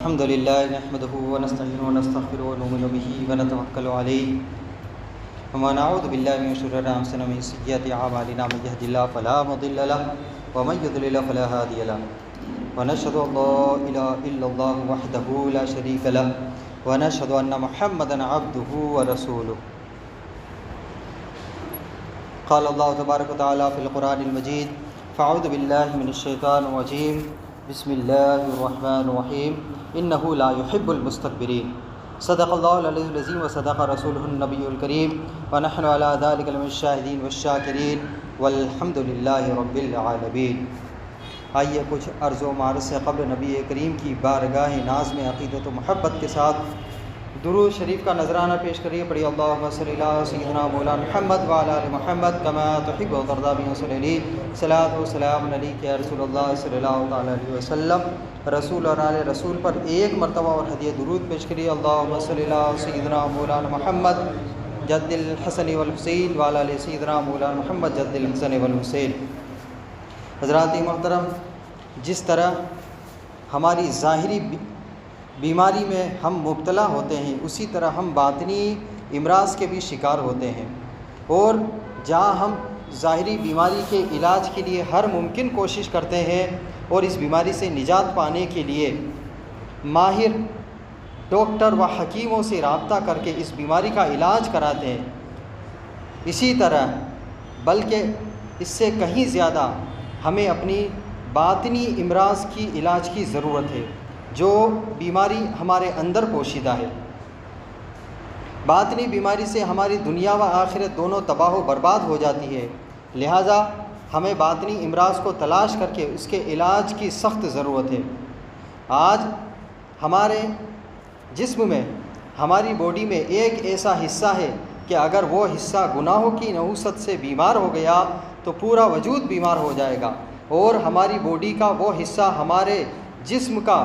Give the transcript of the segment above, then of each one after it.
الحمد لله نحمده ونستعينه ونستغفره ونؤمن به ونتوكل عليه ونعوذ بالله من شرور انفسنا ومن سيئات اعمالنا من يهد الله فلا مضل له ومن يضلل فلا هادي له ونشهد ان لا اله الا الله وحده لا شريك له ونشهد ان محمدا عبده ورسوله قال الله تبارك وتعالى في القرآن المجيد فاعوذ بالله من الشيطان الرجيم بسم الله الرحمن الرحيم إنه لا يحب المستكبرين صدق الله العلي العظيم وصدق رسوله النبي الكريم ونحن على ذلك من الشاهدين والشاكرين والحمد لله رب العالمين۔ آئیے کچھ عرض و معرض سے قبل نبی کریم کی بارگاہ ناز میں عقیدت و محبت کے ساتھ درود شریف کا نذرانہ پیش کریے۔ پڑھی اللہم صلی علی سیدنا مولانا محمد وعلی آل محمد کما تحب و ترضی بہ صلی علیہ صلاۃ و سلام علیک یا رسول اللہ صلی اللہ تعالی علیہ وسلم۔ رسول اور آل رسول پر ایک مرتبہ اور ہدیہ درود پیش کریے۔ اللہم صلی علی سیدنا مولانا محمد جد الحسن والحسین وعلی آل سیدنا مولانا محمد جد الحسن والحسین۔ حضرات محترم، جس طرح ہماری ظاہری بیماری میں ہم مبتلا ہوتے ہیں، اسی طرح ہم باطنی امراض کے بھی شکار ہوتے ہیں، اور جہاں ہم ظاہری بیماری کے علاج کے لیے ہر ممکن کوشش کرتے ہیں اور اس بیماری سے نجات پانے کے لیے ماہر ڈاکٹر و حکیموں سے رابطہ کر کے اس بیماری کا علاج کراتے ہیں، اسی طرح بلکہ اس سے کہیں زیادہ ہمیں اپنی باطنی امراض کی علاج کی ضرورت ہے، جو بیماری ہمارے اندر پوشیدہ ہے۔ باطنی بیماری سے ہماری دنیا و آخرت دونوں تباہ و برباد ہو جاتی ہے، لہٰذا ہمیں باطنی امراض کو تلاش کر کے اس کے علاج کی سخت ضرورت ہے۔ آج ہمارے جسم میں، ہماری باڈی میں ایک ایسا حصہ ہے کہ اگر وہ حصہ گناہوں کی نحوست سے بیمار ہو گیا تو پورا وجود بیمار ہو جائے گا، اور ہماری باڈی کا وہ حصہ، ہمارے جسم کا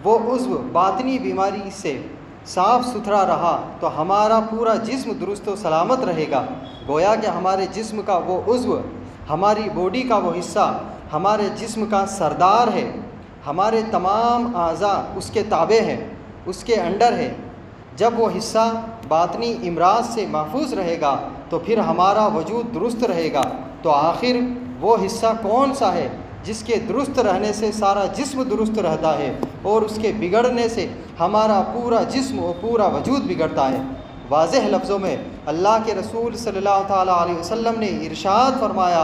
وہ عضو باطنی بیماری سے صاف ستھرا رہا تو ہمارا پورا جسم درست و سلامت رہے گا۔ گویا کہ ہمارے جسم کا وہ عضو، ہماری باڈی کا وہ حصہ ہمارے جسم کا سردار ہے، ہمارے تمام اعضاء اس کے تابع ہیں، اس کے انڈر ہے۔ جب وہ حصہ باطنی امراض سے محفوظ رہے گا تو پھر ہمارا وجود درست رہے گا۔ تو آخر وہ حصہ کون سا ہے جس کے درست رہنے سے سارا جسم درست رہتا ہے، اور اس کے بگڑنے سے ہمارا پورا جسم و پورا وجود بگڑتا ہے؟ واضح لفظوں میں اللہ کے رسول صلی اللہ تعالیٰ علیہ وسلم نے ارشاد فرمایا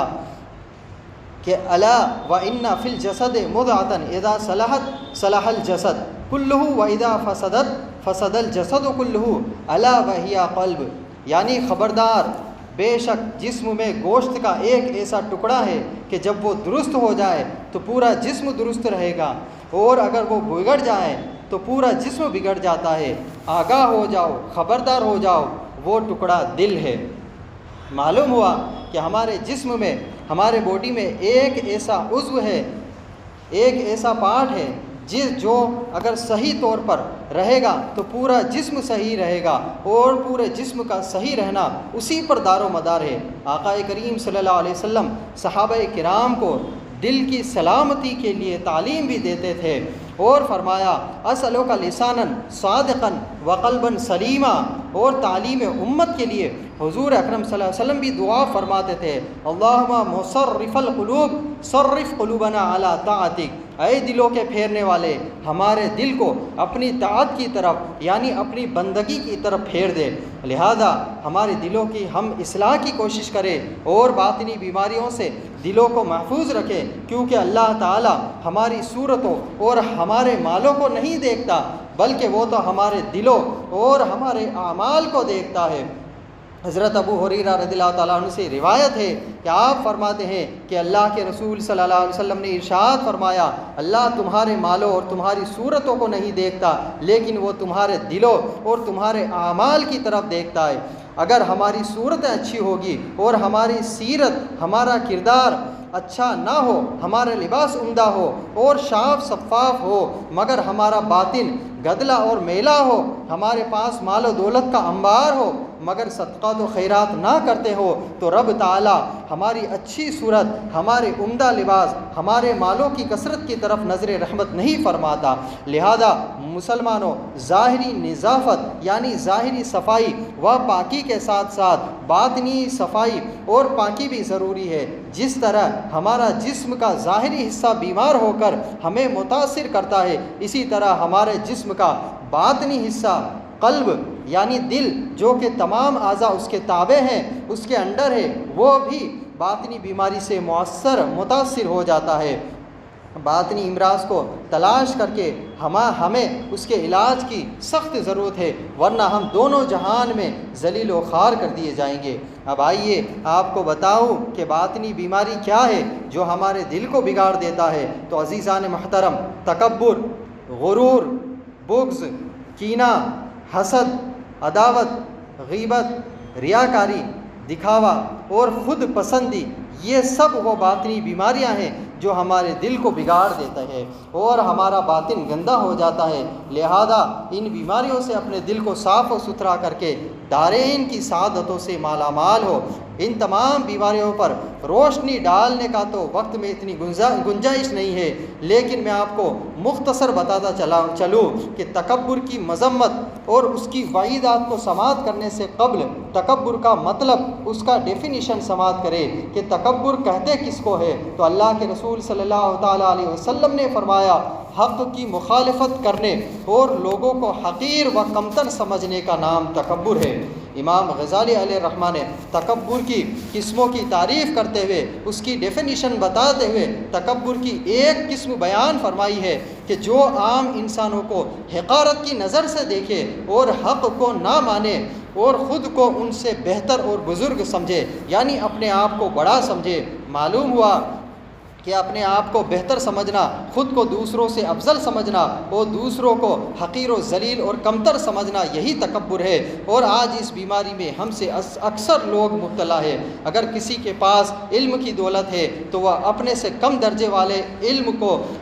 کہ الا وان فی الجسد مضغۃ اذا صلحت صلح الجسد کلہ واذا فسدت فسد الجسد کلہ الا وہی قلب، یعنی خبردار، بے شک جسم میں گوشت کا ایک ایسا ٹکڑا ہے کہ جب وہ درست ہو جائے تو پورا جسم درست رہے گا، اور اگر وہ بگڑ جائے تو پورا جسم بگڑ جاتا ہے۔ آگاہ ہو جاؤ، خبردار ہو جاؤ، وہ ٹکڑا دل ہے۔ معلوم ہوا کہ ہمارے جسم میں، ہمارے باڈی میں ایک ایسا عضو ہے، ایک ایسا پارٹ ہے جو اگر صحیح طور پر رہے گا تو پورا جسم صحیح رہے گا، اور پورے جسم کا صحیح رہنا اسی پر دار و مدار ہے۔ آقا کریم صلی اللہ علیہ وسلم صحابہ کرام کو دل کی سلامتی کے لیے تعلیم بھی دیتے تھے، اور فرمایا اسألک لسانا صادقا وقلبا سلیما، اور تعلیم امت کے لیے حضور اکرم صلی اللہ علیہ وسلم بھی دعا فرماتے تھے، اللہم مصرف القلوب صرف قلوبنا علی طاعتک، اے دلوں کے پھیرنے والے، ہمارے دل کو اپنی طاعت کی طرف، یعنی اپنی بندگی کی طرف پھیر دے۔ لہذا ہمارے دلوں کی ہم اصلاح کی کوشش کریں اور باطنی بیماریوں سے دلوں کو محفوظ رکھیں، کیونکہ اللہ تعالی ہماری صورتوں اور ہمارے مالوں کو نہیں دیکھتا، بلکہ وہ تو ہمارے دلوں اور ہمارے اعمال کو دیکھتا ہے۔ حضرت ابو ہریرہ رضی اللہ تعالیٰ عنہ سے روایت ہے کہ آپ فرماتے ہیں کہ اللہ کے رسول صلی اللہ علیہ وسلم نے ارشاد فرمایا، اللہ تمہارے مالوں اور تمہاری صورتوں کو نہیں دیکھتا، لیکن وہ تمہارے دلوں اور تمہارے اعمال کی طرف دیکھتا ہے۔ اگر ہماری صورتیں اچھی ہوگی اور ہماری سیرت، ہمارا کردار اچھا نہ ہو، ہمارا لباس عمدہ ہو اور صاف شفاف ہو، مگر ہمارا باطن گدلا اور میلا ہو، ہمارے پاس مال و دولت کا انبار ہو، مگر صدقات و خیرات نہ کرتے ہو تو رب تعالیٰ ہماری اچھی صورت، ہمارے عمدہ لباس، ہمارے مالوں کی کثرت کی طرف نظر رحمت نہیں فرماتا۔ لہذا مسلمانوں، ظاہری نظافت یعنی ظاہری صفائی و پاکی کے ساتھ ساتھ باطنی صفائی اور پاکی بھی ضروری ہے۔ جس طرح ہمارا جسم کا ظاہری حصہ بیمار ہو کر ہمیں متاثر کرتا ہے، اسی طرح ہمارے جسم کا باطنی حصہ قلب یعنی دل، جو کہ تمام اعضاء اس کے تابع ہیں، اس کے انڈر ہے، وہ بھی باطنی بیماری سے متاثر ہو جاتا ہے۔ باطنی امراض کو تلاش کر کے ہمیں اس کے علاج کی سخت ضرورت ہے، ورنہ ہم دونوں جہان میں ذلیل و خوار کر دیے جائیں گے۔ اب آئیے آپ کو بتاؤں کہ باطنی بیماری کیا ہے جو ہمارے دل کو بگاڑ دیتا ہے۔ تو عزیزان محترم، تکبر، غرور، بغض، کینہ، حسد، عداوت، غیبت، ریاکاری، دکھاوا اور خود پسندی، یہ سب وہ باطنی بیماریاں ہیں جو ہمارے دل کو بگاڑ دیتا ہے اور ہمارا باطن گندہ ہو جاتا ہے۔ لہذا ان بیماریوں سے اپنے دل کو صاف و ستھرا کر کے دارین کی سعادتوں سے مالا مال ہو۔ ان تمام بیماریوں پر روشنی ڈالنے کا تو وقت میں اتنی گنجائش نہیں ہے، لیکن میں آپ کو مختصر بتاتا چلوں کہ تکبر کی مذمت اور اس کی وعیدات کو سماعت کرنے سے قبل تکبر کا مطلب، اس کا ڈیفینیشن سماعت کرے کہ تکبر کہتے کس کو ہے۔ تو اللہ کے رسول صلی اللہ تعالیٰ علیہ وسلم نے فرمایا، حق کی مخالفت کرنے اور لوگوں کو حقیر و کمتر سمجھنے کا نام تکبر ہے۔ امام غزالی علیہ الرحمہ نے تکبر کی قسموں کی تعریف کرتے ہوئے، اس کی ڈیفینیشن بتاتے ہوئے تکبر کی ایک قسم بیان فرمائی ہے کہ جو عام انسانوں کو حقارت کی نظر سے دیکھے اور حق کو نہ مانے اور خود کو ان سے بہتر اور بزرگ سمجھے، یعنی اپنے آپ کو بڑا سمجھے۔ معلوم ہوا کہ اپنے آپ کو بہتر سمجھنا، خود کو دوسروں سے افضل سمجھنا اور دوسروں کو حقیر و ذلیل اور کمتر سمجھنا، یہی تکبر ہے۔ اور آج اس بیماری میں ہم سے اکثر لوگ مبتلا ہے۔ اگر کسی کے پاس علم کی دولت ہے تو وہ اپنے سے کم درجے والے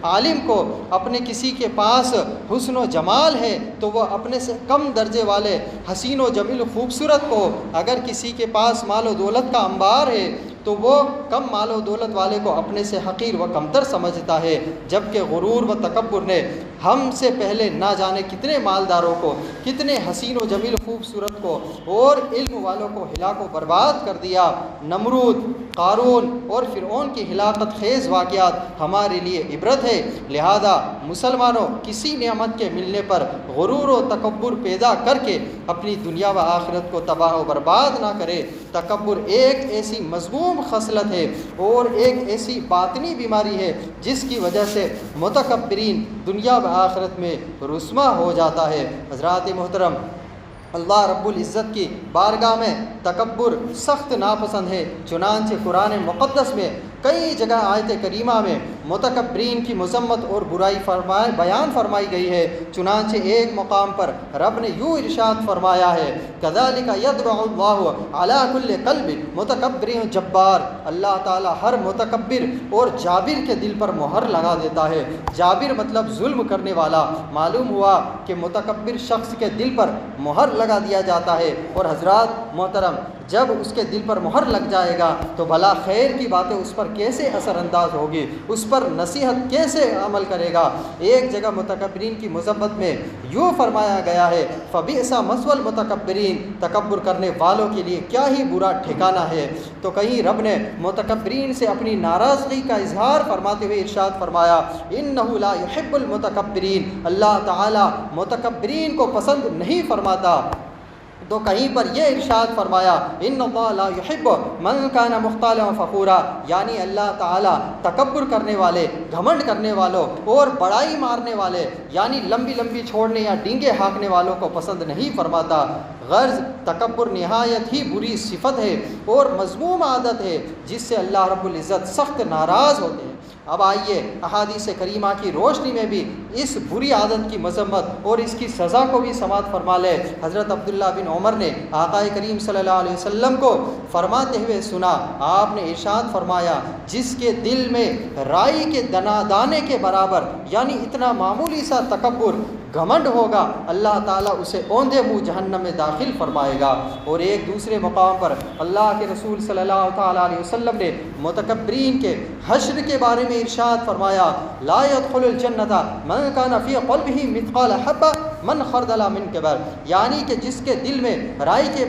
عالم کو، اپنے کسی کے پاس حسن و جمال ہے تو وہ اپنے سے کم درجے والے حسین و جمیل خوبصورت کو، اگر کسی کے پاس مال و دولت کا انبار ہے تو وہ کم مال و دولت والے کو اپنے سے حقیر و کمتر سمجھتا ہے۔ جبکہ غرور و تکبر نے ہم سے پہلے نہ جانے کتنے مالداروں کو، کتنے حسین و جمیل خوبصورت کو اور علم والوں کو ہلاک و برباد کر دیا۔ نمرود، قارون اور فرعون کی ہلاکت خیز واقعات ہمارے لیے عبرت ہے۔ لہذا مسلمانوں، کسی نعمت کے ملنے پر غرور و تکبر پیدا کر کے اپنی دنیا و آخرت کو تباہ و برباد نہ کرے۔ تکبر ایک ایسی مذموم خصلت ہے اور ایک ایسی باطنی بیماری ہے جس کی وجہ سے متکبرین دنیا و آخرت میں رسوا ہو جاتا ہے۔ حضرات محترم، اللہ رب العزت کی بارگاہ میں تکبر سخت ناپسند ہے، چنانچہ قرآن مقدس میں کئی جگہ آیت کریمہ میں متکبرین کی مذمت اور برائی بیان فرمائی گئی ہے۔ چنانچہ ایک مقام پر رب نے یوں ارشاد فرمایا ہے، كَذَلِكَ يَطْبَعُ اللَّهُ عَلَى كُلِّ قَلْبٍ مُتَكَبِّرٍ جبار۔ اللہ تعالیٰ ہر متکبر اور جابر کے دل پر مہر لگا دیتا ہے۔ جابر مطلب ظلم کرنے والا۔ معلوم ہوا کہ متکبر شخص کے دل پر مہر لگا دیا جاتا ہے، اور حضرات محترم، جب اس کے دل پر مہر لگ جائے گا تو بھلا خیر کی باتیں اس پر کیسے اثر انداز ہوگی، اس پر نصیحت کیسے عمل کرے گا۔ ایک جگہ متکبرین کی مذمت میں یوں فرمایا گیا ہے، فَبِئْسَ مَثْوَى الْمُتَكَبِّرِينَ، تکبر کرنے والوں کے لیے کیا ہی برا ٹھکانہ ہے۔ تو کہیں رب نے متکبرین سے اپنی ناراضگی کا اظہار فرماتے ہوئے ارشاد فرمایا، إِنَّهُ لَا يُحِبُّ الْمُتَكَبِّرِينَ، اللہ تعالیٰ متکبرین کو پسند نہیں فرماتا۔ تو کہیں پر یہ ارشاد فرمایا، ان اللہ لا يحب من کان مختالا فخورا، یعنی اللہ تعالیٰ تکبر کرنے والے، گھمنڈ کرنے والوں اور بڑائی مارنے والے، یعنی لمبی لمبی چھوڑنے یا ڈینگے ہانکنے والوں کو پسند نہیں فرماتا۔ غرض تکبر نہایت ہی بری صفت ہے اور مذموم عادت ہے جس سے اللہ رب العزت سخت ناراض ہوتے ہیں۔ اب آئیے احادیث کریمہ کی روشنی میں بھی اس بری عادت کی مذمت اور اس کی سزا کو بھی سماعت فرما لے۔ حضرت عبداللہ بن عمر نے آقا کریم صلی اللہ علیہ وسلم کو فرماتے ہوئے سنا، آپ نے ارشاد فرمایا، جس کے دل میں رائی کے دانے کے برابر، یعنی اتنا معمولی سا تکبر گھمنڈ ہوگا اللہ تعالیٰ اسے اوندھے منہ جہنم میں داخل فرمائے گا۔ اور ایک دوسرے مقام پر اللہ کے رسول صلی اللہ تعالیٰ علیہ وسلم نے متکبرین کے حشر کے بارے میں ارشاد فرمایا، لا يدخل الجنۃ من کان فی قلبہ مثقال حبۃ من خردل من کبر، یعنی کہ جس کے دل میں رائی کے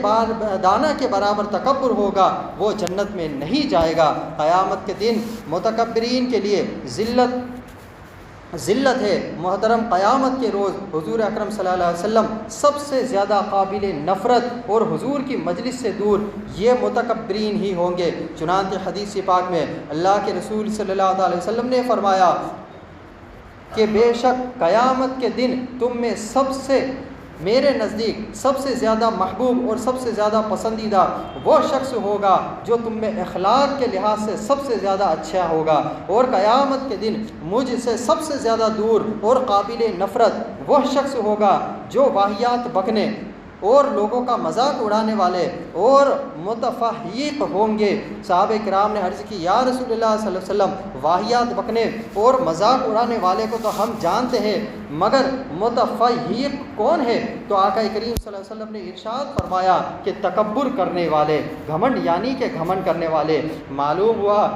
دانہ کے برابر تکبر ہوگا وہ جنت میں نہیں جائے گا۔ قیامت کے دن متکبرین کے لیے ذلت ہے۔ محترم، قیامت کے روز حضور اکرم صلی اللہ علیہ وسلم سب سے زیادہ قابل نفرت اور حضور کی مجلس سے دور یہ متکبرین ہی ہوں گے۔ چنانچہ حدیث پاک میں اللہ کے رسول صلی اللہ علیہ وسلم نے فرمایا کہ بے شک قیامت کے دن تم میں سب سے میرے نزدیک سب سے زیادہ محبوب اور سب سے زیادہ پسندیدہ وہ شخص ہوگا جو تم میں اخلاق کے لحاظ سے سب سے زیادہ اچھا ہوگا، اور قیامت کے دن مجھ سے سب سے زیادہ دور اور قابل نفرت وہ شخص ہوگا جو واہیات بکنے اور لوگوں کا مذاق اڑانے والے اور متفحیق ہوں گے۔ صحابہ کرام نے عرض کی، یا رسول اللہ صلی اللہ علیہ وسلم، واہیات بکنے اور مذاق اڑانے والے کو تو ہم جانتے ہیں، مگر متفحیق کون ہے؟ تو آقا کریم صلی اللہ علیہ وسلم نے ارشاد فرمایا کہ تکبر کرنے والے، گھمنڈ یعنی کہ گھمنڈ کرنے والے۔ معلوم ہوا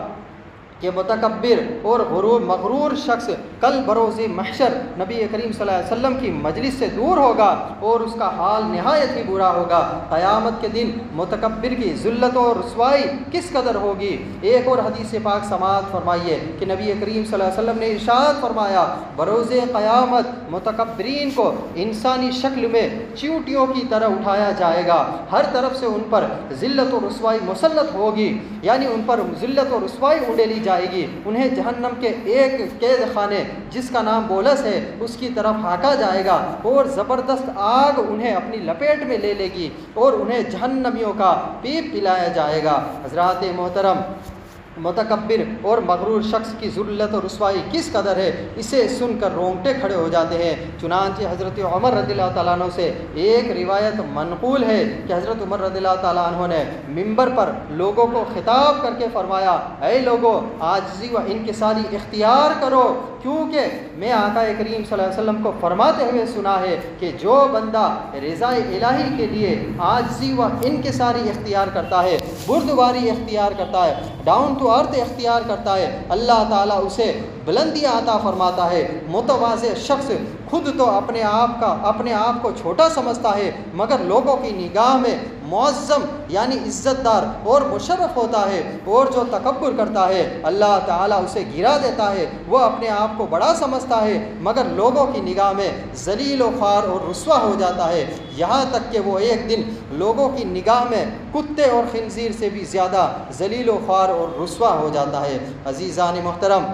کہ متکبر اور مغرور شخص کل بروز محشر نبی کریم صلی اللہ علیہ وسلم کی مجلس سے دور ہوگا اور اس کا حال نہایت ہی برا ہوگا۔ قیامت کے دن متکبر کی ذلت اور رسوائی کس قدر ہوگی۔ ایک اور حدیث پاک سماعت فرمائیے کہ نبی کریم صلی اللہ علیہ وسلم نے ارشاد فرمایا، بروز قیامت متکبرین کو انسانی شکل میں چیونٹیوں کی طرح اٹھایا جائے گا، ہر طرف سے ان پر ذلت و رسوائی مسلط ہوگی، یعنی ان پر ذلت و رسوائی اڑیلی جائے گی۔ انہیں جہنم کے ایک قید خانے جس کا نام بولس ہے اس کی طرف ہانکا جائے گا، اور زبردست آگ انہیں اپنی لپیٹ میں لے لے گی اور انہیں جہنمیوں کا پیپ پلایا جائے گا۔ حضرات محترم، متکبر اور مغرور شخص کی ذلت و رسوائی کس قدر ہے، اسے سن کر رونگٹے کھڑے ہو جاتے ہیں۔ چنانچہ حضرت عمر رضی اللہ تعالیٰ عنہ سے ایک روایت منقول ہے کہ حضرت عمر رضی اللہ تعالیٰ عنہ نے منبر پر لوگوں کو خطاب کر کے فرمایا، اے لوگو، عاجزی و انکساری اختیار کرو، کیونکہ میں آقا کریم صلی اللہ علیہ وسلم کو فرماتے ہوئے سنا ہے کہ جو بندہ رضا الہی کے لیے عاجزی و انکساری اختیار کرتا ہے، بردباری اختیار کرتا ہے، ڈاؤن ٹو ارتھ اختیار کرتا ہے، اللہ تعالیٰ اسے بلندیاں عطا فرماتا ہے۔ متواضع شخص خود تو اپنے آپ کو چھوٹا سمجھتا ہے، مگر لوگوں کی نگاہ میں معظم یعنی عزت دار اور مشرف ہوتا ہے، اور جو تکبر کرتا ہے اللہ تعالیٰ اسے گرا دیتا ہے۔ وہ اپنے آپ کو بڑا سمجھتا ہے، مگر لوگوں کی نگاہ میں ذلیل و خوار اور رسوا ہو جاتا ہے، یہاں تک کہ وہ ایک دن لوگوں کی نگاہ میں کتے اور خنزیر سے بھی زیادہ ذلیل و خوار اور رسوا ہو جاتا ہے۔ عزیزان محترم،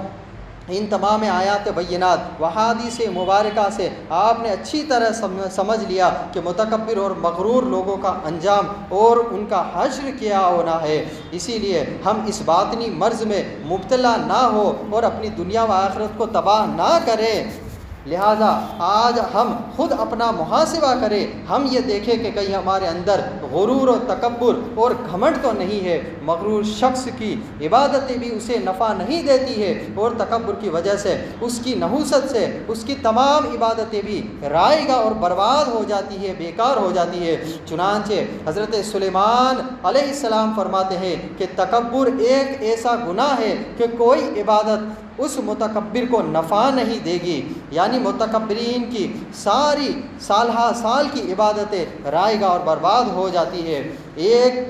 ان تمام آیات بینات و حدیث مبارکہ سے آپ نے اچھی طرح سمجھ لیا کہ متکبر اور مغرور لوگوں کا انجام اور ان کا حشر کیا ہونا ہے۔ اسی لیے ہم اس باطنی مرض میں مبتلا نہ ہو اور اپنی دنیا و آخرت کو تباہ نہ کریں۔ لہذا آج ہم خود اپنا محاسبہ کریں، ہم یہ دیکھیں کہ کہیں ہمارے اندر غرور و تکبر اور گھمنڈ تو نہیں ہے۔ مغرور شخص کی عبادتیں بھی اسے نفع نہیں دیتی ہے، اور تکبر کی وجہ سے اس کی نحوست سے اس کی تمام عبادتیں بھی رائگاں اور برباد ہو جاتی ہے، بیکار ہو جاتی ہے۔ چنانچہ حضرت سلیمان علیہ السلام فرماتے ہیں کہ تکبر ایک ایسا گناہ ہے کہ کوئی عبادت اس متکبر کو نفع نہیں دے گی، یعنی متکبرین کی ساری سالہ سال کی عبادتیں رائگاں اور برباد ہو جاتی ہے۔ ایک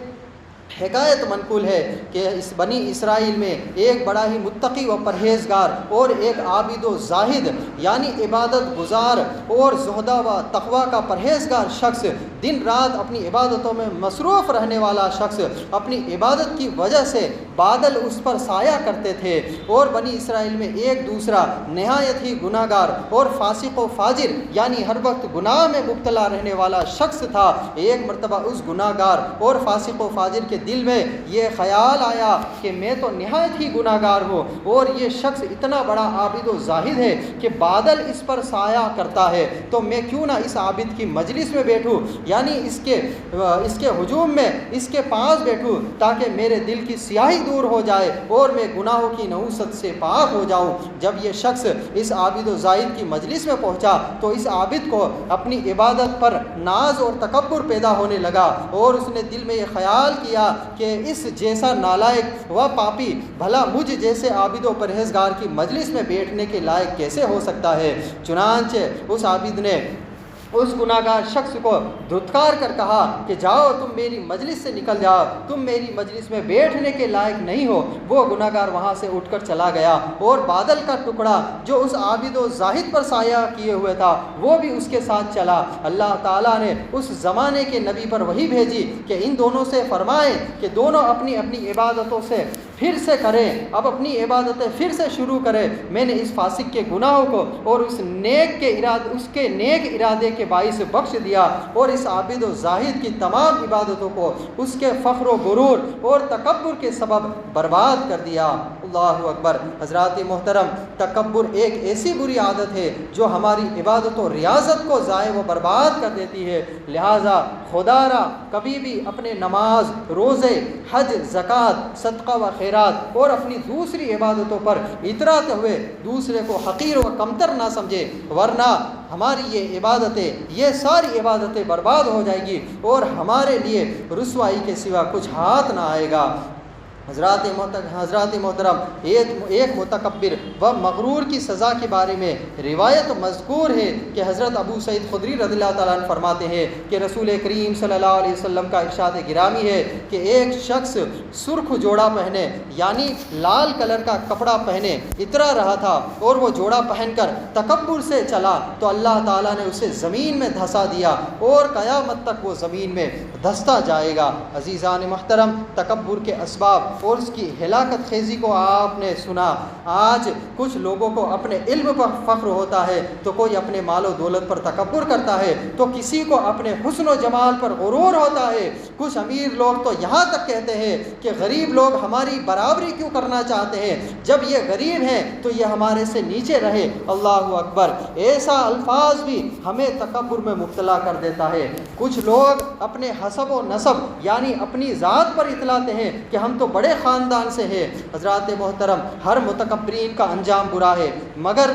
حکایت منقول ہے کہ اس بنی اسرائیل میں ایک بڑا ہی متقی و پرہیزگار اور ایک عابد و زاہد یعنی عبادت گزار اور زہدہ و تقوی کا پرہیزگار شخص، دن رات اپنی عبادتوں میں مصروف رہنے والا شخص، اپنی عبادت کی وجہ سے بادل اس پر سایہ کرتے تھے، اور بنی اسرائیل میں ایک دوسرا نہایت ہی گناہ گار اور فاسق و فاجر یعنی ہر وقت گناہ میں مبتلا رہنے والا شخص تھا۔ ایک مرتبہ اس گناہ گار اور فاسق و فاجر کے کے دل میں یہ خیال آیا کہ میں تو نہایت ہی گناہ گار ہوں اور یہ شخص اتنا بڑا عابد و زاہد ہے کہ بادل اس پر سایہ کرتا ہے، تو میں کیوں نہ اس عابد کی مجلس میں بیٹھوں، یعنی اس کے ہجوم میں اس کے پاس بیٹھوں تاکہ میرے دل کی سیاہی دور ہو جائے اور میں گناہوں کی نحوست سے پاک ہو جاؤں۔ جب یہ شخص اس عابد و زاہد کی مجلس میں پہنچا تو اس عابد کو اپنی عبادت پر ناز اور تکبر پیدا ہونے لگا، اور اس نے دل میں یہ خیال کیا کہ اس جیسا نالائق و پاپی بھلا مجھ جیسے عابد و پرہیزگار کی مجلس میں بیٹھنے کے لائق کیسے ہو سکتا ہے۔ چنانچہ اس عابد نے اس گناہ گار شخص کو دھتکار کر کہا کہ جاؤ، تم میری مجلس سے نکل جاؤ، تم میری مجلس میں بیٹھنے کے لائق نہیں ہو۔ وہ گناہ گار وہاں سے اٹھ کر چلا گیا، اور بادل کا ٹکڑا جو اس عابد و زاہد پر سایہ کیے ہوئے تھا وہ بھی اس کے ساتھ چلا۔ اللہ تعالیٰ نے اس زمانے کے نبی پر وحی بھیجی کہ ان دونوں سے فرمائیں کہ دونوں اپنی اپنی عبادتوں سے پھر سے کریں، اب اپنی عبادتیں پھر سے شروع کریں۔ میں نے اس فاسق کے گناہوں کو اور اس کے نیک ارادے کے باعث بخش دیا، اور اس عابد و زاہد کی تمام عبادتوں کو اس کے فخر و غرور اور تکبر کے سبب برباد کر دیا۔ اللہ اکبر۔ حضرات محترم، تکبر ایک ایسی بری عادت ہے جو ہماری عبادت و ریاضت کو ضائع و برباد کر دیتی ہے، لہٰذا خدا را کبھی بھی اپنے نماز، روزے، حج، زکوٰۃ، صدقہ و خیرات اور اپنی دوسری عبادتوں پر اتراتے ہوئے دوسرے کو حقیر و کمتر نہ سمجھے، ورنہ ہماری یہ عبادتیں، یہ ساری عبادتیں برباد ہو جائیں گی اور ہمارے لیے رسوائی کے سوا کچھ ہاتھ نہ آئے گا۔ حضرات محترم، ایک متکبر و مغرور کی سزا کے بارے میں روایت مذکور ہے کہ حضرت ابو سعید خدری رضی اللہ تعالیٰ عنہ فرماتے ہیں کہ رسول کریم صلی اللہ علیہ وسلم کا ارشاد گرامی ہے کہ ایک شخص سرخ جوڑا پہنے، یعنی لال کلر کا کپڑا پہنے اترا رہا تھا، اور وہ جوڑا پہن کر تکبر سے چلا تو اللہ تعالیٰ نے اسے زمین میں دھسا دیا اور قیامت تک وہ زمین میں دھستا جائے گا۔ عزیزان محترم، تکبر کے اسباب اور اس کی ہلاکت خیزی کو آپ نے سنا۔ آج کچھ لوگوں کو اپنے علم پر فخر ہوتا ہے تو کوئی اپنے مال و دولت پر تکبر کرتا ہے، تو کسی کو اپنے حسن و جمال پر غرور ہوتا ہے۔ کچھ امیر لوگ تو یہاں تک کہتے ہیں کہ غریب لوگ ہماری برابری کیوں کرنا چاہتے ہیں، جب یہ غریب ہیں تو یہ ہمارے سے نیچے رہے۔ اللہ اکبر۔ ایسا الفاظ بھی ہمیں تکبر میں مبتلا کر دیتا ہے۔ کچھ لوگ اپنے حسب و نسب یعنی اپنی ذات پر اتلاتے ہیں کہ ہم تو بڑے خاندان سے ہیں۔ حضرات محترم، ہر متکبرین کا انجام برا ہے، مگر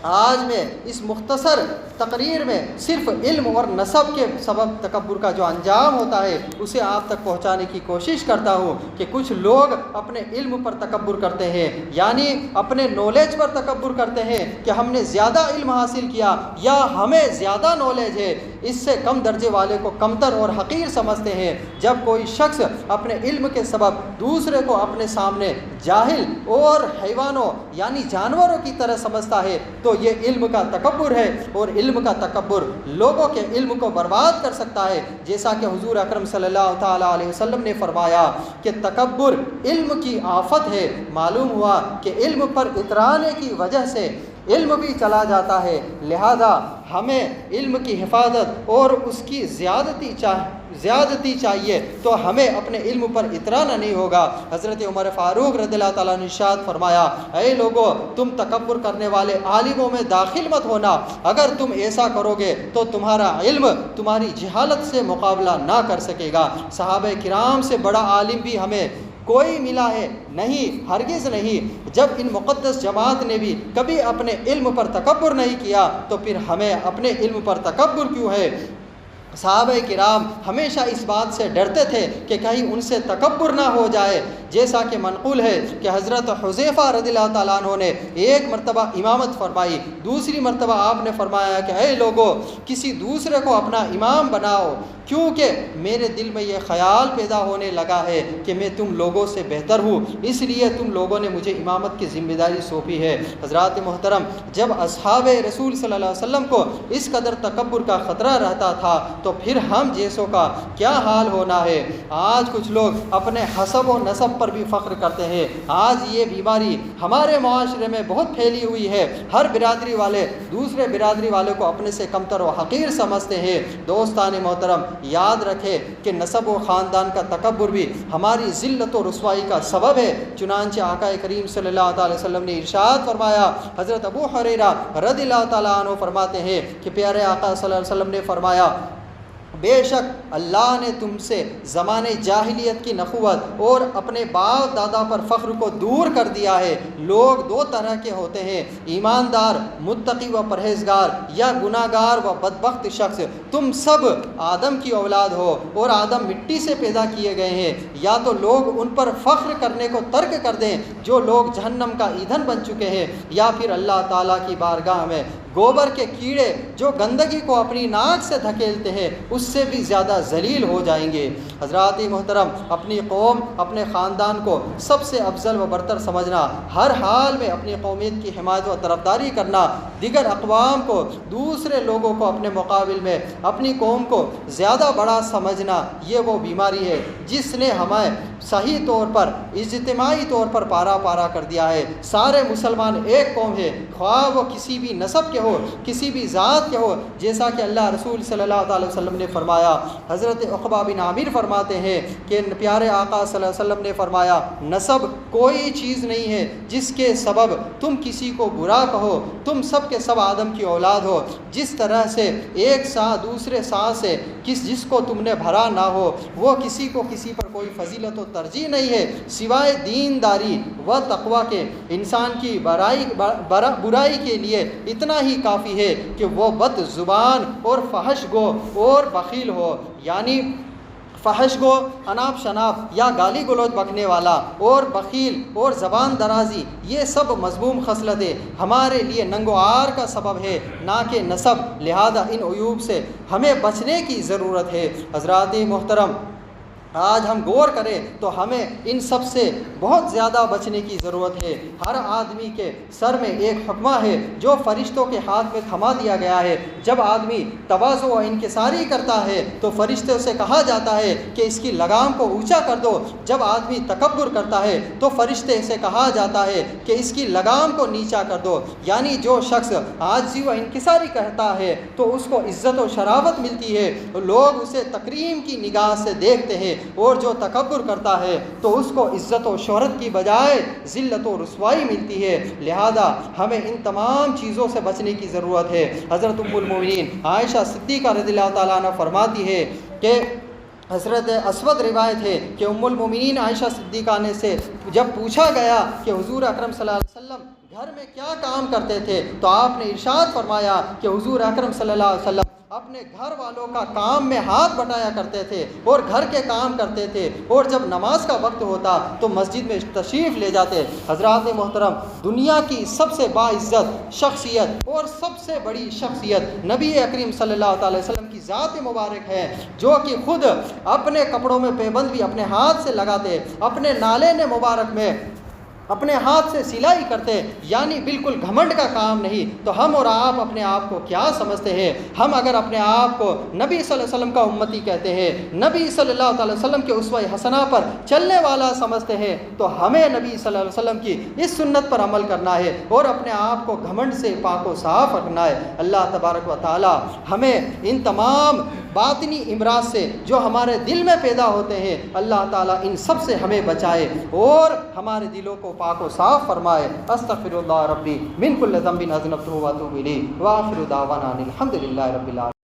آج میں اس مختصر تقریر میں صرف علم اور نسب کے سبب تکبر کا جو انجام ہوتا ہے اسے آپ تک پہنچانے کی کوشش کرتا ہوں کہ کچھ لوگ اپنے علم پر تکبر کرتے ہیں، یعنی اپنے نالج پر تکبر کرتے ہیں کہ ہم نے زیادہ علم حاصل کیا یا ہمیں زیادہ نالج ہے، اس سے کم درجے والے کو کمتر اور حقیر سمجھتے ہیں۔ جب کوئی شخص اپنے علم کے سبب دوسرے کو اپنے سامنے جاہل اور حیوانوں یعنی جانوروں کی طرح سمجھتا ہے تو یہ علم کا تکبر ہے، اور علم کا تکبر لوگوں کے علم کو برباد کر سکتا ہے، جیسا کہ حضور اکرم صلی اللہ تعالیٰ علیہ وسلم نے فرمایا کہ تکبر علم کی آفت ہے۔ معلوم ہوا کہ علم پر اترانے کی وجہ سے علم بھی چلا جاتا ہے، لہذا ہمیں علم کی حفاظت اور اس کی زیادتی چاہیے، تو ہمیں اپنے علم پر اترانا نہیں ہوگا۔ حضرت عمر فاروق رضی اللہ تعالیٰ نے ارشاد فرمایا، اے لوگو، تم تکبر کرنے والے عالموں میں داخل مت ہونا، اگر تم ایسا کرو گے تو تمہارا علم تمہاری جہالت سے مقابلہ نہ کر سکے گا۔ صحابہ کرام سے بڑا عالم بھی ہمیں کوئی ملا ہے نہیں، ہرگز نہیں۔ جب ان مقدس جماعت نے بھی کبھی اپنے علم پر تکبر نہیں کیا تو پھر ہمیں اپنے علم پر تکبر کیوں ہے؟ صحابہ کرام ہمیشہ اس بات سے ڈرتے تھے کہ کہیں ان سے تکبر نہ ہو جائے، جیسا کہ منقول ہے کہ حضرت حذیفہ رضی اللہ تعالیٰ عنہ نے ایک مرتبہ امامت فرمائی، دوسری مرتبہ آپ نے فرمایا کہ اے لوگو، کسی دوسرے کو اپنا امام بناؤ، کیونکہ میرے دل میں یہ خیال پیدا ہونے لگا ہے کہ میں تم لوگوں سے بہتر ہوں، اس لیے تم لوگوں نے مجھے امامت کی ذمہ داری سونپی ہے۔ حضرات محترم، جب اصحاب رسول صلی اللہ علیہ وسلم کو اس قدر تکبر کا خطرہ رہتا تھا تو پھر ہم جیسوں کا کیا حال ہونا ہے۔ آج کچھ لوگ اپنے حسب و نسب پر بھی فخر کرتے ہیں۔ آج یہ بیماری ہمارے معاشرے میں بہت پھیلی ہوئی ہے، ہر برادری والے دوسرے برادری والے کو اپنے سے کمتر و حقیر سمجھتے ہیں۔ دوستان محترم، یاد رکھے کہ نسب و خاندان کا تکبر بھی ہماری ذلت و رسوائی کا سبب ہے۔ چنانچہ آقا کریم صلی اللہ علیہ وسلم نے ارشاد فرمایا، حضرت ابو ہریرہ رضی اللہ تعالیٰ عنہ فرماتے ہیں کہ پیارے آقا صلی اللہ علیہ وسلم نے فرمایا، بے شک اللہ نے تم سے زمانے جاہلیت کی نخوت اور اپنے باپ دادا پر فخر کو دور کر دیا ہے۔ لوگ دو طرح کے ہوتے ہیں، ایماندار متقی و پرہیزگار یا گناہگار و بدبخت شخص۔ تم سب آدم کی اولاد ہو اور آدم مٹی سے پیدا کیے گئے ہیں۔ یا تو لوگ ان پر فخر کرنے کو ترک کر دیں جو لوگ جہنم کا ایندھن بن چکے ہیں، یا پھر اللہ تعالیٰ کی بارگاہ میں گوبر کے کیڑے جو گندگی کو اپنی ناک سے دھکیلتے ہیں اس سے بھی زیادہ ذلیل ہو جائیں گے۔ حضرات محترم، اپنی قوم اپنے خاندان کو سب سے افضل و برتر سمجھنا، ہر حال میں اپنی قومیت کی حمایت و طرفداری کرنا، دیگر اقوام کو دوسرے لوگوں کو اپنے مقابل میں اپنی قوم کو زیادہ بڑا سمجھنا، یہ وہ بیماری ہے جس نے ہمیں صحیح طور پر اجتماعی طور پر پارا پارا کر دیا ہے۔ سارے مسلمان ایک قوم ہے، خواہ وہ کسی بھی نسب کے ہو، کسی بھی ذات کے ہو، جیسا کہ اللہ رسول صلی اللہ علیہ وسلم نے فرمایا۔ حضرت عقبہ بن عامر فرماتے ہیں کہ پیارے آقا صلی اللہ علیہ وسلم نے فرمایا، نسب کوئی چیز نہیں ہے جس کے سبب تم کسی کو برا کہو، تم سب کے سب آدم کی اولاد ہو۔ جس طرح سے ایک سا دوسرے سا سے جس کو تم نے بھرا نہ ہو، وہ کسی کو کسی پر کوئی فضیلت و ترجیح نہیں ہے سوائے دینداری و تقوی کے۔ انسان کی برائی کے لیے اتنا ہی کافی ہے کہ وہ بد زبان اور فحش گو اور بخیل ہو، یعنی فحش گو، اناپ شناپ یا گالی گلوچ بکنے والا اور بخیل اور زبان درازی، یہ سب مذموم خصلتیں ہمارے لیے ننگ و عار کا سبب ہے، نہ کہ نسب۔ لہذا ان عیوب سے ہمیں بچنے کی ضرورت ہے۔ حضرات محترم، آج ہم غور کریں تو ہمیں ان سب سے بہت زیادہ بچنے کی ضرورت ہے۔ ہر آدمی کے سر میں ایک حکمہ ہے جو فرشتوں کے ہاتھ میں تھما دیا گیا ہے۔ جب آدمی تواضع و انکساری کرتا ہے تو فرشتوں سے کہا جاتا ہے کہ اس کی لگام کو اونچا کر دو۔ جب آدمی تکبر کرتا ہے تو فرشتے سے کہا جاتا ہے کہ اس کی لگام کو نیچا کر دو۔ یعنی جو شخص عاجزی و انکساری کرتا ہے تو اس کو عزت و شرافت ملتی ہے، لوگ اسے تکریم کی نگاہ سے دیکھتے ہیں، اور جو تکبر کرتا ہے تو اس کو عزت و شہرت کی بجائے ذلت و رسوائی ملتی ہے۔ لہذا ہمیں ان تمام چیزوں سے بچنے کی ضرورت ہے۔ حضرت ام المؤمنین عائشہ صدیقہ رضی اللہ تعالیٰ عنہ فرماتی ہے کہ حضرت اسود روایت ہے کہ ام المؤمنین عائشہ صدیقہ نے سے جب پوچھا گیا کہ حضور اکرم صلی اللہ علیہ وسلم گھر میں کیا کام کرتے تھے تو آپ نے ارشاد فرمایا کہ حضور اکرم صلی اللہ علیہ وسلم اپنے گھر والوں کا کام میں ہاتھ بٹایا کرتے تھے اور گھر کے کام کرتے تھے، اور جب نماز کا وقت ہوتا تو مسجد میں تشریف لے جاتے۔ حضرات محترم، دنیا کی سب سے باعزت شخصیت اور سب سے بڑی شخصیت نبی اکریم صلی اللہ علیہ وسلم کی ذات مبارک ہے، جو کہ خود اپنے کپڑوں میں پیبند بھی اپنے ہاتھ سے لگاتے، اپنے نالے مبارک میں اپنے ہاتھ سے سلائی کرتے، یعنی بالکل گھمنڈ کا کام نہیں۔ تو ہم اور آپ اپنے آپ کو کیا سمجھتے ہیں؟ ہم اگر اپنے آپ کو نبی صلی اللہ علیہ وسلم کا امتی کہتے ہیں، نبی صلی اللہ علیہ وسلم کے اسوہ حسنہ پر چلنے والا سمجھتے ہیں، تو ہمیں نبی صلی اللہ علیہ وسلم کی اس سنت پر عمل کرنا ہے اور اپنے آپ کو گھمنڈ سے پاک و صاف رکھنا ہے۔ اللہ تبارک و تعالی ہمیں ان تمام باطنی امراض سے جو ہمارے دل میں پیدا ہوتے ہیں، اللہ تعالیٰ ان سب سے ہمیں بچائے اور ہمارے دلوں کو پاک و صاف فرمائے۔ استغفر اللہ ربی من کل ذنب اذنبتہ واتوب الیہ، وآخر دعوانا ان الحمد للہ رب العالمین۔